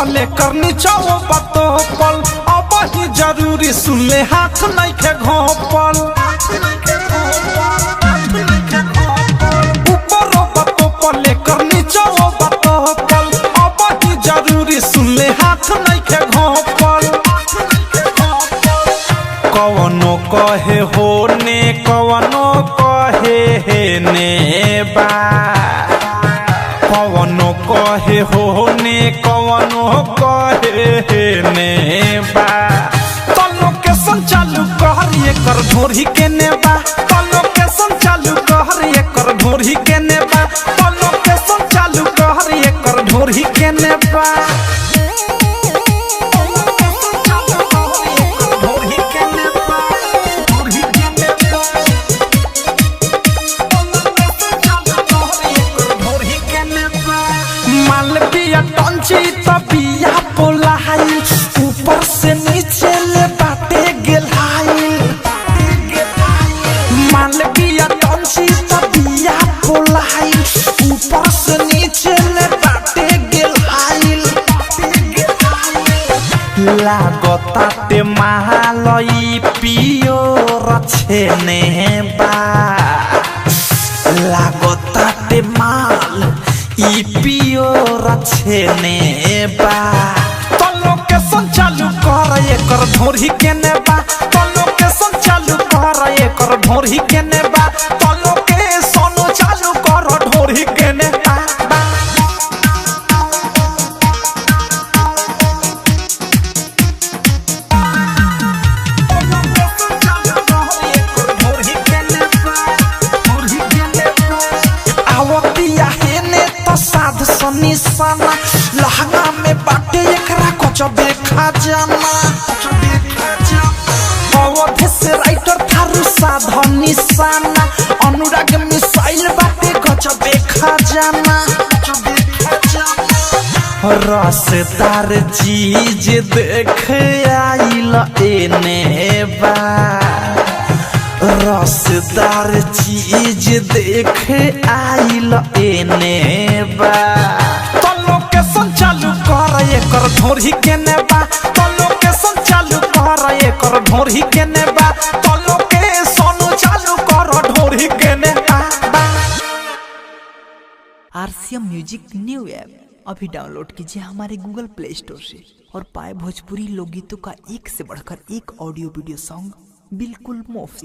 पले करनी चाहो बतो पल अब ही जरूरी सुन ले हाथ नहीं के घोपल ऊपर बतो पले करनी चाहो बतो पल अब ही जरूरी सुन ले हाथ नहीं के घोपल कवनो कहे होने कवनो कहे हे ने बा कवनो कहे होने कवनो कहे हे ने बा तलो के संचालू कहरिए कर ढोरी के नेबा तलो के संचालू कहरिए कर ढोरी के नेबा तलो के संचालू कहरिए कर ढोरी के नेबा तबिया पोलाई ऊपर से नीचे ले बाटे गेलाई मालविया टंची तबिया पोलाई ऊपर से नीचे ले बाटे गेलाई लागताटे महालई पियो रछेने बा लागताटे माल ई पियो रछेने बा तलो के संचालू कर एकर ढोरी के नेबा तलो के संचालू कर एकर ढोरी के नेबा तलो के सोनो चालू कर ढोरी के नेबा साध सनिसाना लहंगा में बाटे एकरा कुछ देखा जाना अवधि से राइटर थारू साध निशाना अनुराग मिसाइल बाटे कुछ देखा जाना रसदार चीज देख आइल एने बा रसदार चीज देख आइल एने बा तलो के संचालू कर एकर ढोरी के नेबा तलो के संचालू कर एकर ढोरी के नेबा तलो के सोनो चालू कर ढोरी के नेबा आरसीएम म्यूजिक न्यू ऐप अभी डाउनलोड कीजिए हमारे गूगल प्ले स्टोर से और पाए भोजपुरी लोकगीतों का एक से बढ़कर एक ऑडियो वीडियो सॉन्ग बिल्कुल मुफ्त।